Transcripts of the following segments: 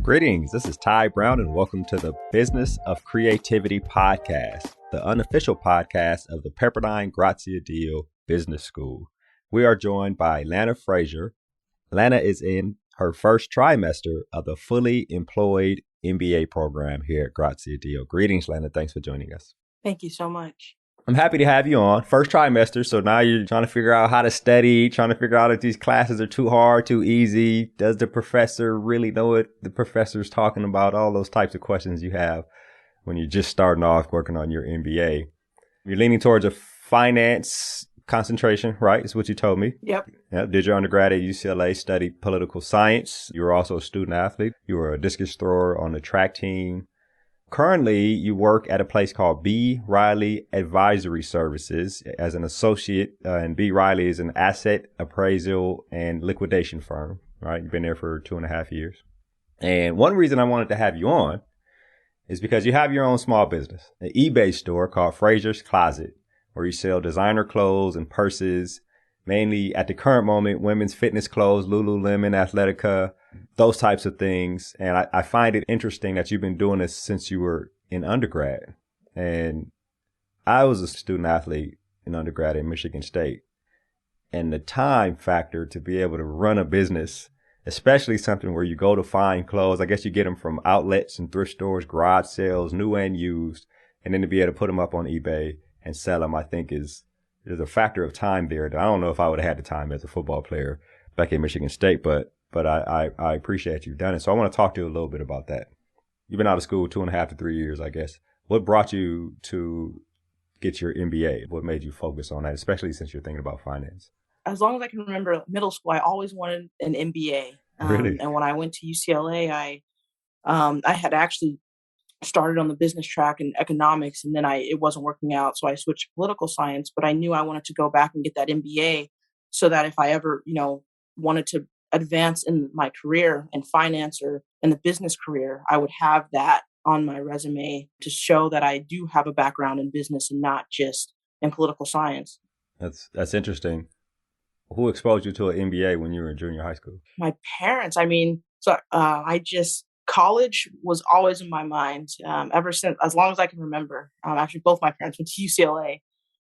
Greetings, this is Ty Brown and welcome to the Business of Creativity podcast, the unofficial podcast of the Pepperdine Grazia Deal Business School. We are joined by Lana Frazier. Lana is in her first trimester of the Fully Employed MBA program here at Grazia Deal. Greetings, Lana. Thanks for joining us. Thank you so much. I'm happy to have you on. First trimester, so now you're trying to figure out how to study, trying to figure out if these classes are too hard, too easy. Does the professor really know what the professor's talking about? All those types of questions you have when you're just starting off working on your MBA. You're leaning towards a finance concentration, right? Is what you told me. Yep. Did your undergrad at UCLA, studied political science. You were also a student athlete. You were a discus thrower on the track team. Currently, you work at a place called B. Riley Advisory Services as an associate, and B. Riley is an asset appraisal and liquidation firm, right? You've been there for 2.5 years. And one reason I wanted to have you on is because you have your own small business, an eBay store called Frazier's Closet, where you sell designer clothes and purses, mainly at the current moment, women's fitness clothes, Lululemon, Athletica, those types of things. And I find it interesting that you've been doing this since you were in undergrad. And I was a student athlete in undergrad at Michigan State. And the time factor to be able to run a business, especially something where you go to find clothes, I guess you get them from outlets and thrift stores, garage sales, new and used, and then to be able to put them up on eBay and sell them, I think there's a factor of time there that I don't know if I would have had the time as a football player back at Michigan State, but I appreciate you've done it. So I want to talk to you a little bit about that. You've been out of school 2.5 to 3 years, I guess. What brought you to get your MBA? What made you focus on that, especially since you're thinking about finance? As long as I can remember middle school, I always wanted an MBA. Really? And when I went to UCLA, I had actually started on the business track in economics, and then it wasn't working out. So I switched to political science, but I knew I wanted to go back and get that MBA so that if I ever, wanted to advance in my career in finance or in the business career, I would have that on my resume to show that I do have a background in business and not just in political science. That's interesting. Who exposed you to an MBA when you were in junior high school? My parents. College was always in my mind ever since, as long as I can remember. Actually, both my parents went to UCLA,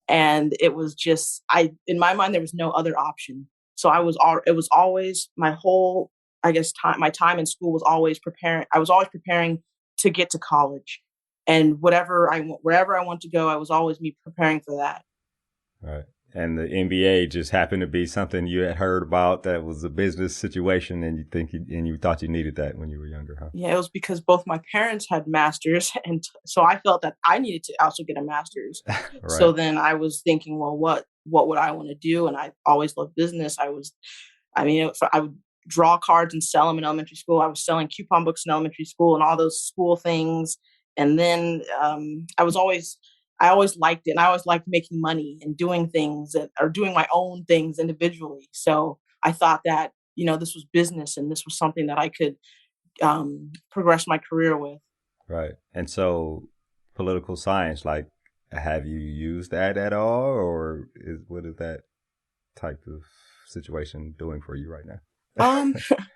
and it was just, in my mind, there was no other option. So it was always my whole, my time in school was always preparing. I was always preparing to get to college, and wherever I want to go, I was always preparing for that. Right. And the MBA just happened to be something you had heard about that was a business situation, and you thought you needed that when you were younger, huh? Yeah, it was because both my parents had masters, and so I felt that I needed to also get a master's. Right. So then I was thinking, well, what would I want to do? And I always loved business. I would draw cards and sell them in elementary school. I was selling coupon books in elementary school and all those school things. And then I always liked it, and I always liked making money and doing things or doing my own things individually. So I thought that, this was business and this was something that I could progress my career with. Right. And so political science, like, have you used that at all, or what is that type of situation doing for you right now?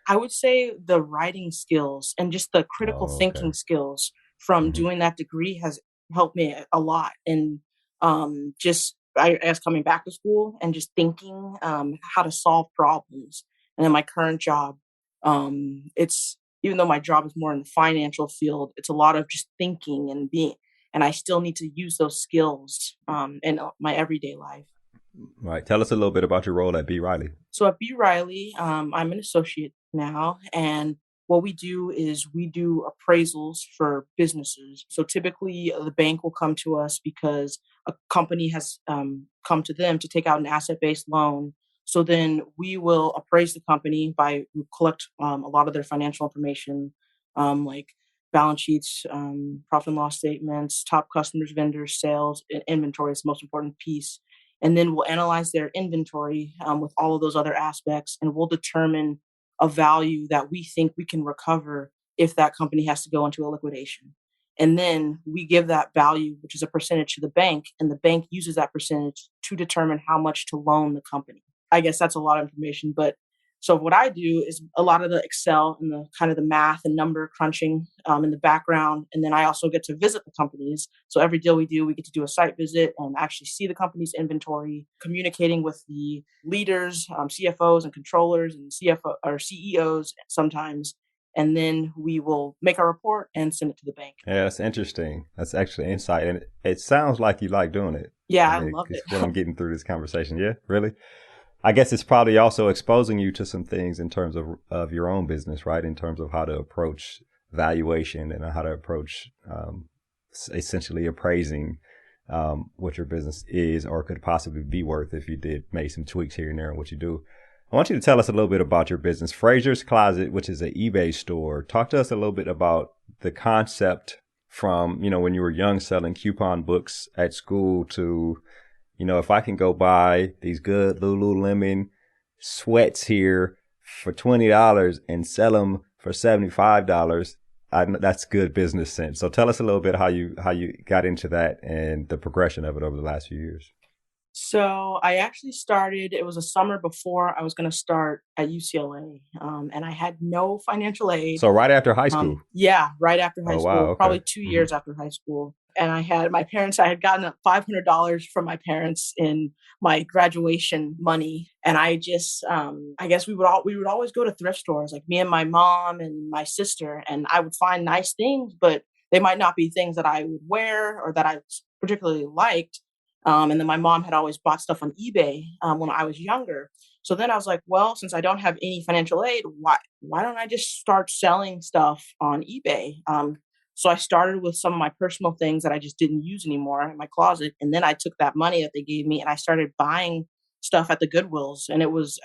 I would say the writing skills and just the critical thinking skills from doing that degree has helped me a lot. And I guess coming back to school and just thinking how to solve problems. And then my current job, it's, even though my job is more in the financial field, it's a lot of just thinking and I still need to use those skills in my everyday life. Right. Tell us a little bit about your role at B. Riley. So at B. Riley, I'm an associate now, and what we do is we do appraisals for businesses. So typically the bank will come to us because a company has come to them to take out an asset-based loan. So then we will appraise the company we collect a lot of their financial information, like balance sheets, profit and loss statements, top customers, vendors, sales, and inventory is the most important piece. And then we'll analyze their inventory with all of those other aspects, and we'll determine a value that we think we can recover if that company has to go into a liquidation. And then we give that value, which is a percentage to the bank, and the bank uses that percentage to determine how much to loan the company. I guess that's a lot of information, but so what I do is a lot of the Excel and the kind of the math and number crunching in the background, and then I also get to visit the companies. So every deal we do, we get to do a site visit and actually see the company's inventory, communicating with the leaders, CFOs and controllers and CFO or CEOs sometimes, and then we will make our report and send it to the bank. Yeah, that's interesting. That's actually insight. And it sounds like you like doing it. Yeah, I I mean, love it's it. what I'm getting through this conversation. Yeah, really? I guess it's probably also exposing you to some things in terms of your own business, right? In terms of how to approach valuation and how to approach essentially appraising what your business is or could possibly be worth if you did make some tweaks here and there in what you do. I want you to tell us a little bit about your business, Frazier's Closet, which is an eBay store. Talk to us a little bit about the concept from, when you were young selling coupon books at school to, if I can go buy these good Lululemon sweats here for $20 and sell them for $75, that's good business sense. So tell us a little bit how you got into that and the progression of it over the last few years. So I actually started, it was a summer before I was going to start at UCLA, and I had no financial aid. So right after high school? Yeah, right after high Oh, wow. school, Okay. probably 2 years after high school. And I had I had gotten $500 from my parents in my graduation money. And I just, I guess we would always go to thrift stores, like me and my mom and my sister, and I would find nice things, but they might not be things that I would wear or that I particularly liked. And then my mom had always bought stuff on eBay when I was younger. So then I was like, well, since I don't have any financial aid, why don't I just start selling stuff on eBay? So I started with some of my personal things that I just didn't use anymore in my closet. And then I took that money that they gave me and I started buying stuff at the Goodwills. And it was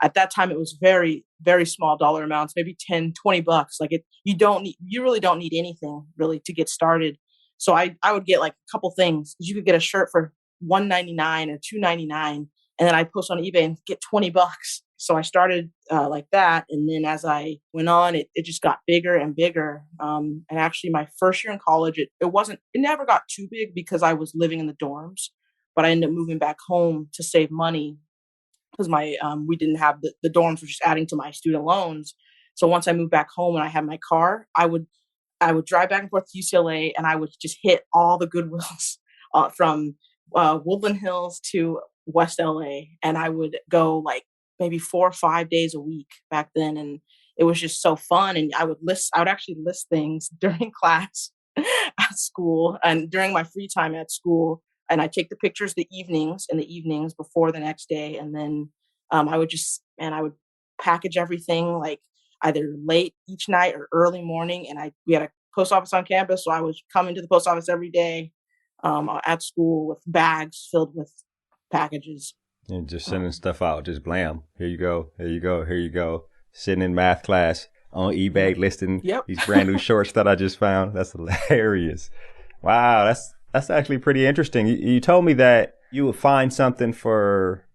at that time, it was very, very small dollar amounts, maybe 10, $20. Like you really don't need anything really to get started. So I would get like a couple things. You could get a shirt for $1.99 or $2.99, and then I post on eBay and get $20. So I started like that, and then as I went on, it just got bigger and bigger. And actually, my first year in college, it never got too big because I was living in the dorms, but I ended up moving back home to save money because my we didn't have the dorms were just adding to my student loans. So once I moved back home and I had my car, I would drive back and forth to UCLA, and I would just hit all the Goodwills from Woodland Hills to West LA, and I would go like maybe 4 or 5 days a week back then, and it was just so fun. And I would actually list things during class at school and during my free time at school, and I take the pictures in the evenings before the next day, and then I would package everything like either late each night or early morning, and we had a post office on campus, so I was coming to the post office every day at school with bags filled with packages. And just sending stuff out, just blam. Here you go. Here you go. Here you go. Sitting in math class on eBay listing Yep. these brand new shorts that I just found. That's hilarious. Wow, that's actually pretty interesting. You told me that you would find something for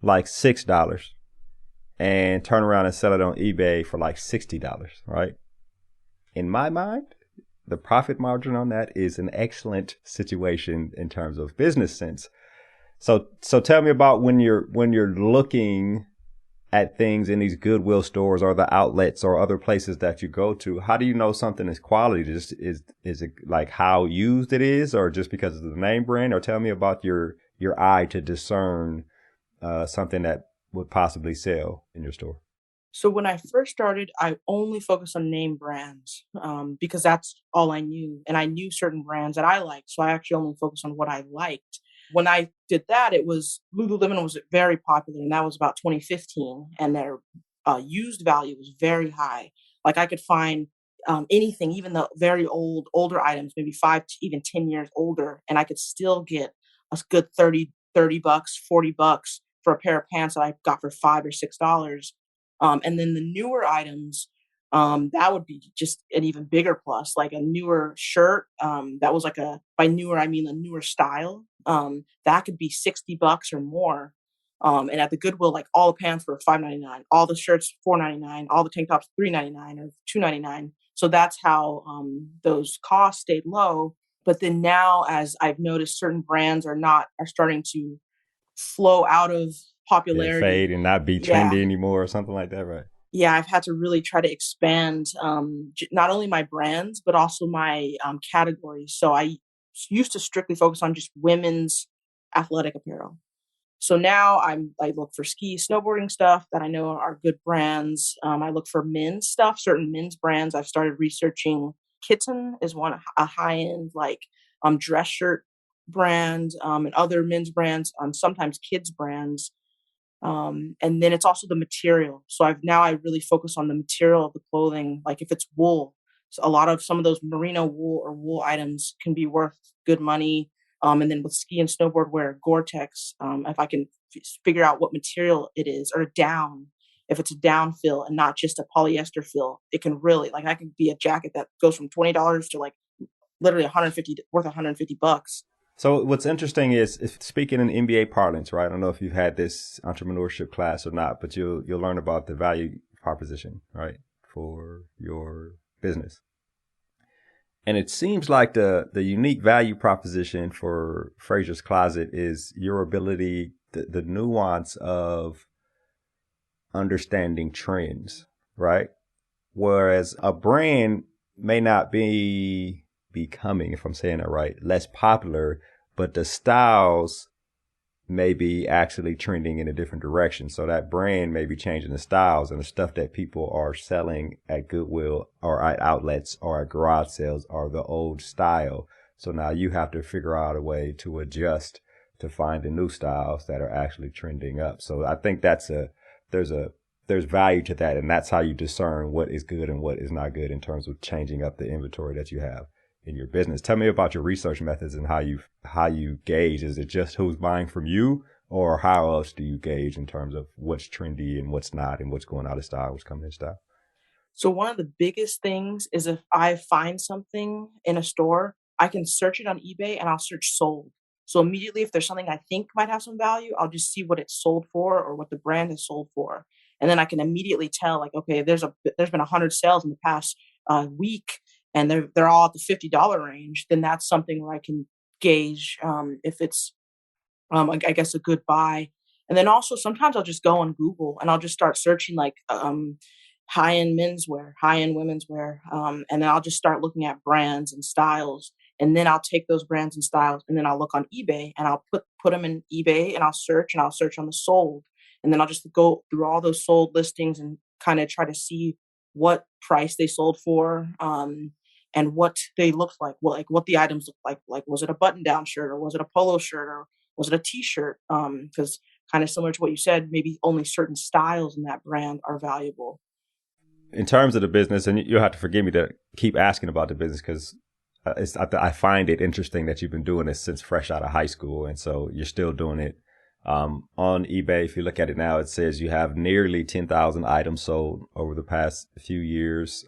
like $6 and turn around and sell it on eBay for like $60, right? In my mind, the profit margin on that is an excellent situation in terms of business sense. So tell me about when you're looking at things in these Goodwill stores or the outlets or other places that you go to. How do you know something is quality? Is it like how used it is, or just because of the name brand? Or tell me about your eye to discern something that would possibly sell in your store. So when I first started, I only focused on name brands because that's all I knew, and I knew certain brands that I liked. So I actually only focused on what I liked. When I did that, it was Lululemon was very popular, and that was about 2015, and their used value was very high. Like I could find anything, even the very older items, maybe 5 to even 10 years older, and I could still get a good 30 bucks, $40 for a pair of pants that I got for $5 or $6. And then the newer items, that would be just an even bigger plus, like a newer shirt. That was like by newer, I mean a newer style. That could be $60 or more. And at the Goodwill, like all the pants were $5.99, all the shirts $4.99, all the tank tops $3.99 or $2.99. So that's how those costs stayed low. But then now, as I've noticed, certain brands are starting to flow out of Yeah, popularity. fade and not be Yeah, trendy anymore or something like that, right? yeah, I've had to really try to expand not only my brands but also my categories. So I used to strictly focus on just women's athletic apparel. So now I look for ski, snowboarding stuff that I know are good brands. I look for men's stuff, certain men's brands. I've started researching. Kitten is one, a high end like dress shirt brand, and other men's brands, sometimes kids brands. And then it's also the material. So I really focus on the material of the clothing. Like if it's wool, so a lot of some of those merino wool or wool items can be worth good money. And then with ski and snowboard wear, Gore-Tex, if I can figure out what material it is, or down, if it's a down fill and not just a polyester fill, it can really, like, that could be a jacket that goes from $20 to like literally 150, worth 150 bucks. So what's interesting is, if speaking in MBA parlance, right? I don't know if you've had this entrepreneurship class or not, but you'll learn about the value proposition, right, for your business. And it seems like the unique value proposition for Frazier's Closet is your ability, the nuance of understanding trends, right? Whereas a brand may not be becoming, if I'm saying it right, less popular, but the styles may be actually trending in a different direction. So that brand may be changing the styles, and the stuff that people are selling at Goodwill or at outlets or at garage sales are the old style. So now you have to figure out a way to adjust to find the new styles that are actually trending up. So I think there's a there's value to that, and that's how you discern what is good and what is not good in terms of changing up the inventory that you have in your business. Tell me about your research methods and how you gauge. Is it just who's buying from you, or how else do you gauge in terms of what's trendy and what's not, and what's going out of style, what's coming in style? So one of the biggest things is if I find something in a store, I can search it on eBay and I'll search sold. So immediately, if there's something I think might have some value, I'll just see what it's sold for or what the brand is sold for, and then I can immediately tell, like, okay, there's been 100 sales in the past week, and they're all at the $50 range. Then that's something where I can gauge if it's I guess a good buy. And then also sometimes I'll just go on Google and I'll just start searching like high end menswear, high end women's wear, and then I'll just start looking at brands and styles. And then I'll take those brands and styles, and then I'll look on eBay and I'll put them in eBay, and I'll search on the sold, and then I'll just go through all those sold listings and kind of try to see what price they sold for. And what they looked like, what the items looked like. Like, was it a button-down shirt, or was it a polo shirt, or was it a t-shirt? Because kind of similar to what you said, maybe only certain styles in that brand are valuable. In terms of the business, and you'll have to forgive me to keep asking about the business, because I find it interesting that you've been doing this since fresh out of high school, and so you're still doing it. On eBay, if you look at it now, it says you have nearly 10,000 items sold over the past few years.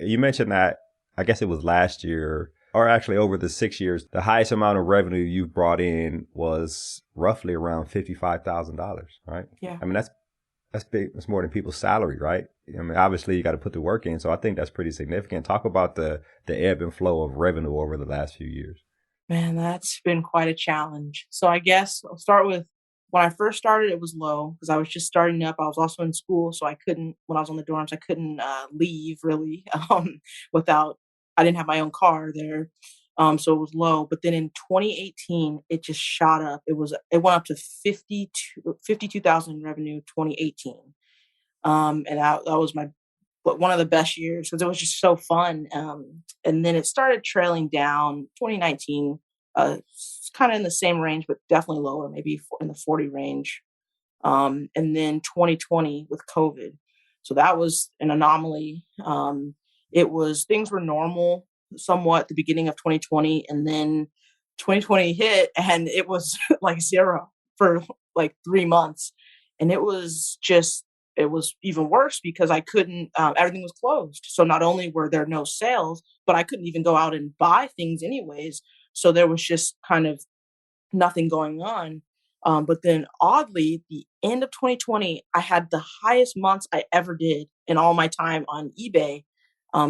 You mentioned that, I guess it was last year, or actually over the 6 years, the highest amount of revenue you've brought in was roughly around $55,000, right? Yeah. I mean, that's big. That's more than people's salary, right? I mean, obviously you got to put the work in. So I think that's pretty significant. Talk about the ebb and flow of revenue over the last few years. Man, that's been quite a challenge. So I guess I'll start with when I first started, it was low because I was just starting up. I was also in school, so I couldn't, when I was on the dorms, I couldn't leave really without, I didn't have my own car there. So it was low. But then in 2018, it just shot up. It went up to 52,000 in revenue 2018. And that was my but one of the best years because it was just so fun. And then it started trailing down 2019, kind of in the same range, but definitely lower, maybe in the 40 range. And then 2020 with COVID. So that was an anomaly. Things were normal somewhat at the beginning of 2020, and then 2020 hit, and it was like zero for like 3 months. And it was even worse because I couldn't, everything was closed. So not only were there no sales, but I couldn't even go out and buy things anyways. So there was just kind of nothing going on. But then oddly, the end of 2020, I had the highest months I ever did in all my time on eBay.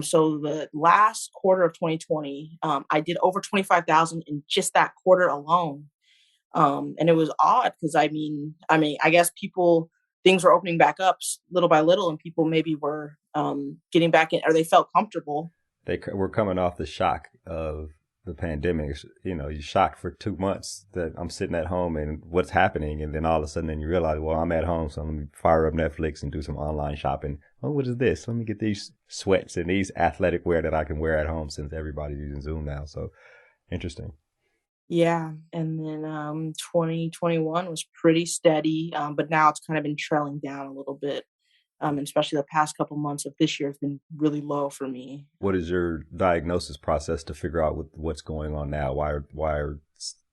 So the last quarter of 2020, I did over 25,000 in just that quarter alone. And it was odd because I guess people things were opening back up little by little, and people maybe were getting back in, or they felt comfortable. We're coming off the shock of the pandemic. You know, you're shocked for 2 months that I'm sitting at home and what's happening. And then all of a sudden then you realize, well, I'm at home. So let me fire up Netflix and do some online shopping. Oh, what is this? Let me get these sweats and these athletic wear that I can wear at home since everybody's using Zoom now. So interesting. Yeah, and then 2021 was pretty steady, but now it's kind of been trailing down a little bit. And especially the past couple months of this year has been really low for me. What is your diagnosis process to figure out what's going on now? Why are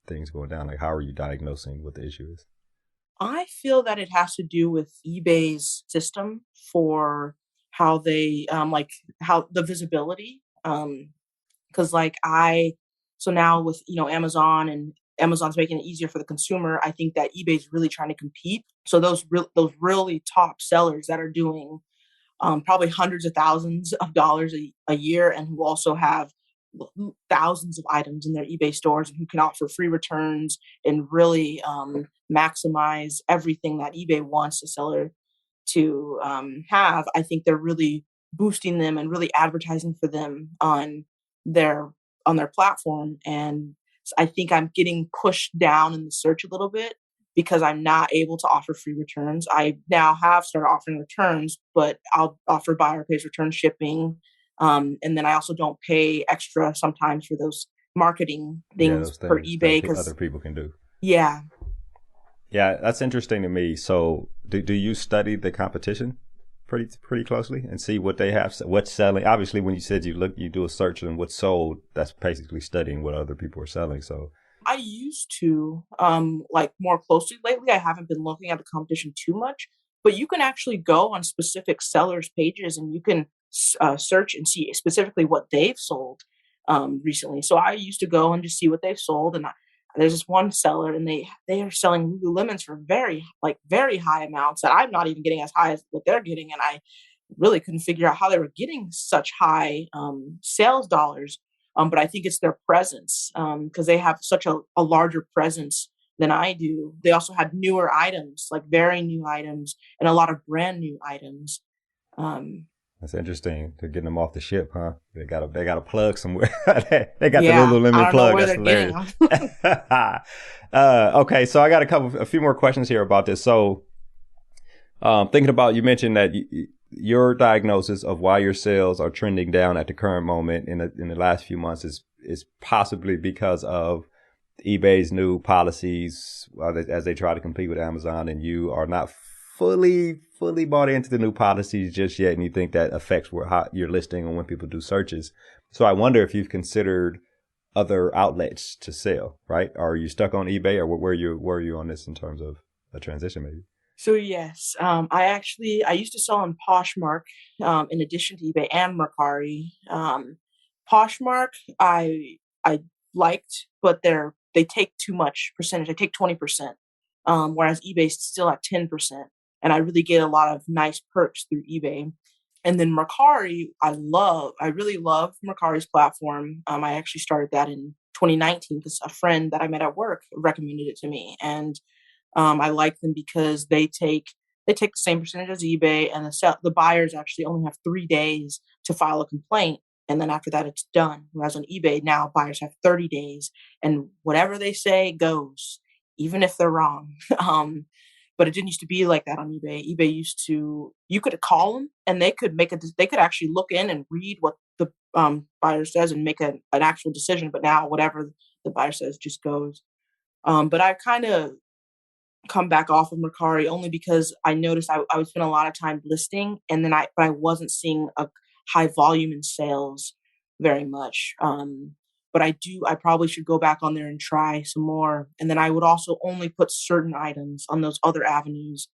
things going down? Like, how are you diagnosing what the issue is? I feel that it has to do with eBay's system for how they like how the visibility. Because like I so now with Amazon, and Amazon's making it easier for the consumer, I think that eBay's really trying to compete. So those really top sellers that are doing probably hundreds of thousands of dollars a year, and who also have thousands of items in their eBay stores, and who can offer free returns and really maximize everything that eBay wants a seller to have. I think they're really boosting them and really advertising for them their on their platform. And I think I'm getting pushed down in the search a little bit because I'm not able to offer free returns. I now have started offering returns, but I'll offer buyer pays return shipping. And then I also don't pay extra sometimes for those marketing Yeah, things those per things that eBay other because, people can do. yeah. Yeah, that's interesting to me. So, do you study the competition pretty closely and see what they have, what's selling? Obviously, when you said you do a search on what's sold, that's basically studying what other people are selling. So, I used to like more closely lately. I haven't been looking at the competition too much, but you can actually go on specific sellers pages and you can search and see specifically what they've sold recently. So I used to go and just see what they've sold, and there's this one seller, and they are selling Lululemons for very high amounts that I'm not even getting as high as what they're getting, and I really couldn't figure out how they were getting such high sales dollars. But I think it's their presence because they have such a larger presence than I do. They also had newer items, like very new items, and a lot of brand new items. Um, that's interesting. They're getting them off the ship, huh? They got a plug somewhere. They got the yeah, I Lululemon don't know plug. where That's they're getting hilarious. them. Okay, so I got a few more questions here about this. So, thinking about, you mentioned that your diagnosis of why your sales are trending down at the current moment in the last few months is possibly because of eBay's new policies as they try to compete with Amazon, and you are not fully bought into the new policies just yet, and you think that affects how you're listing and when people do searches. So I wonder if you've considered other outlets to sell, right? Are you stuck on eBay, or where are you on this in terms of a transition maybe? So yes, I used to sell on Poshmark in addition to eBay and Mercari. Poshmark I liked, but they take too much percentage. They take 20%, whereas eBay's still at 10%, and I really get a lot of nice perks through eBay. And then Mercari, I really love Mercari's platform. I actually started that in 2019 because a friend that I met at work recommended it to me, and I like them because they take the same percentage as eBay, and the buyers actually only have 3 days to file a complaint, and then after that it's done. Whereas on eBay now, buyers have 30 days, and whatever they say goes, even if they're wrong. But it didn't used to be like that on eBay. eBay used to you could call them, and they could actually look in and read what the buyer says and make an actual decision. But now whatever the buyer says just goes. But I kind of come back off of Mercari only because I noticed I would spend a lot of time listing, and then I wasn't seeing a high volume in sales very much. But I probably should go back on there and try some more. And then I would also only put certain items on those other avenues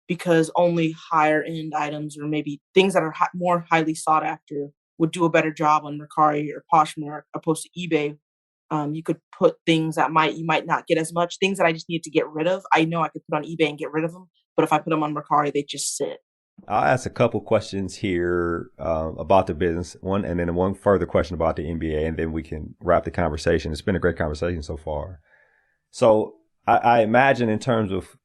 because only higher end items, or maybe things that are more highly sought after, would do a better job on Mercari or Poshmark opposed to eBay. You could put things that you might not get as much, things that I just need to get rid of. I know I could put on eBay and get rid of them, but if I put them on Mercari, they just sit. I'll ask a couple questions here about the business, one, and then one further question about the MBA, and then we can wrap the conversation. It's been a great conversation so far. So I imagine in terms of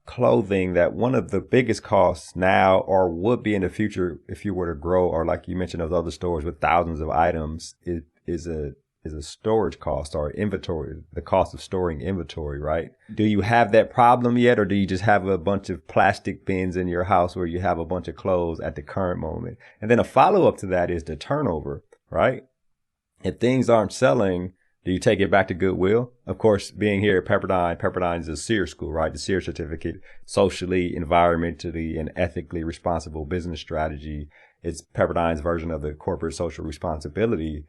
clothing that one of the biggest costs now or would be in the future if you were to grow, or like you mentioned, those other stores with thousands of items, is a storage cost or inventory, the cost of storing inventory, right? Do you have that problem yet, or do you just have a bunch of plastic bins in your house where you have a bunch of clothes at the current moment? And then a follow up to that is the turnover, right? If things aren't selling, do you take it back to Goodwill? Of course, being here at Pepperdine is a SEER school, right? The SEER certificate, socially, environmentally, and ethically responsible business strategy. It's Pepperdine's version of the corporate social responsibility.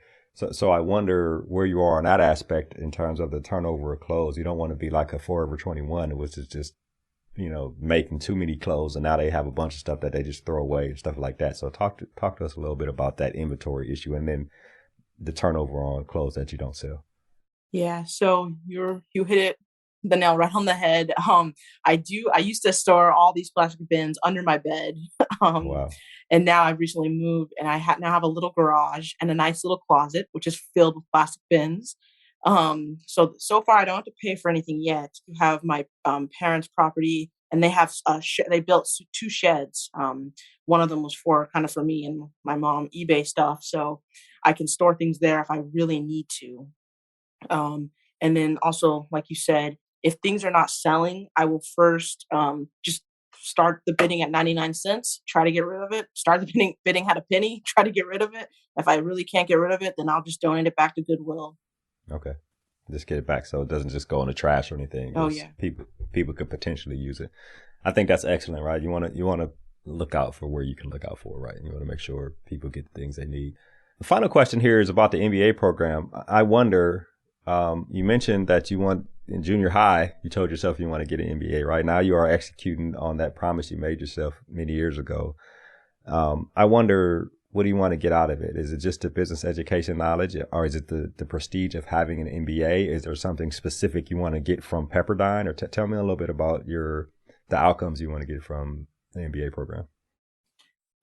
So I wonder where you are on that aspect in terms of the turnover of clothes. You don't want to be like a Forever 21, which is just, making too many clothes, and now they have a bunch of stuff that they just throw away and stuff like that. So talk to us a little bit about that inventory issue, and then the turnover on clothes that you don't sell. Yeah, so you hit it the nail right on the head. I used to store all these plastic bins under my bed. Um, Wow. and now I've recently moved and now have a little garage and a nice little closet, which is filled with plastic bins. So far I don't have to pay for anything yet. I have my parents' property, and they have they built two sheds. One of them was for me and my mom eBay stuff, so I can store things there if I really need to. And then also, like you said, if things are not selling, I will first just start the bidding at 99 cents, try to get rid of it. Start the bidding at a penny, try to get rid of it. If I really can't get rid of it, then I'll just donate it back to Goodwill. Okay. Just get it back so it doesn't just go in the trash or anything. Oh, It's yeah. people could potentially use it. I think that's excellent, right? You want to look out for where you can look out for, right? You want to make sure people get the things they need. The final question here is about the MBA program. I wonder, you mentioned that you want in junior high, you told yourself you want to get an MBA, right? Now you are executing on that promise you made yourself many years ago. I wonder, what do you want to get out of it? Is it just the business education knowledge, or is it the prestige of having an MBA? Is there something specific you want to get from Pepperdine, or tell me a little bit about the outcomes you want to get from the MBA program?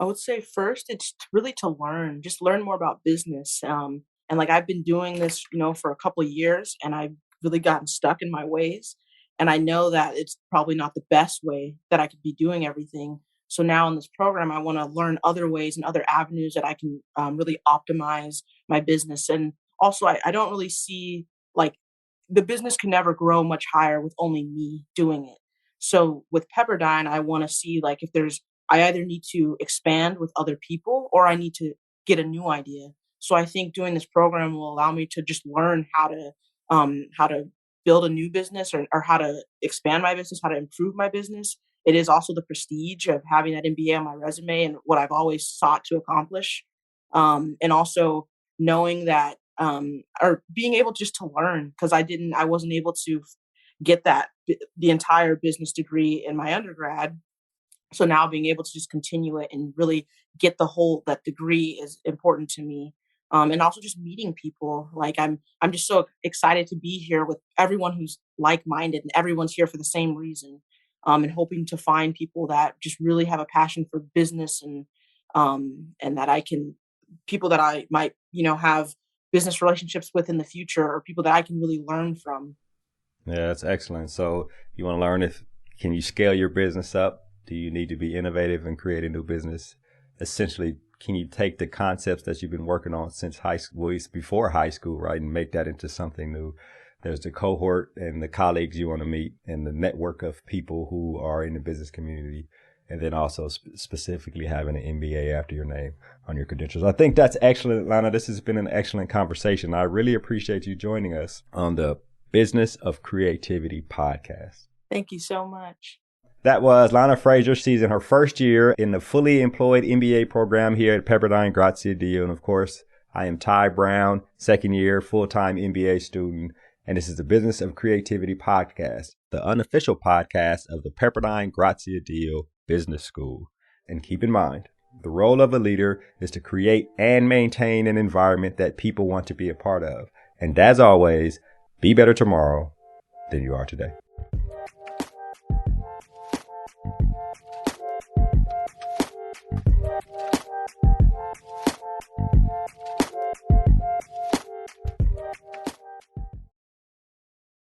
I would say first, it's really to learn, just learn more about business. And like I've been doing this, for a couple of years, and I've really gotten stuck in my ways. And I know that it's probably not the best way that I could be doing everything. So now in this program, I want to learn other ways and other avenues that I can really optimize my business. And also, I don't really see like the business can never grow much higher with only me doing it. So with Pepperdine, I want to see like if I either need to expand with other people or I need to get a new idea. So I think doing this program will allow me to just learn how to build a new business, or how to expand my business, how to improve my business. It is also the prestige of having that MBA on my resume and what I've always sought to accomplish. And also knowing that or being able just to learn, because I wasn't able to get the entire business degree in my undergrad. So now being able to just continue it and really get that degree is important to me. And also just meeting people. Like I'm just so excited to be here with everyone who's like-minded, and everyone's here for the same reason. And hoping to find people that just really have a passion for business, and that people that I might, have business relationships with in the future, or people that I can really learn from. Yeah, that's excellent. So you want to learn, can you scale your business up? Do you need to be innovative and create a new business? Essentially, can you take the concepts that you've been working on since high school, before high school, right, and make that into something new? There's the cohort and the colleagues you want to meet, and the network of people who are in the business community, and then also specifically having an MBA after your name on your credentials. I think that's excellent, Lana. This has been an excellent conversation. I really appreciate you joining us on the Business of Creativity podcast. Thank you so much. That was Lana Frazier. She's in her first year in the Fully Employed MBA program here at Pepperdine Grazie Dio. And of course, I am Ty Brown, second year full-time MBA student. And this is the Business of Creativity podcast, the unofficial podcast of the Pepperdine Grazie Dio Business School. And keep in mind, the role of a leader is to create and maintain an environment that people want to be a part of. And as always, be better tomorrow than you are today.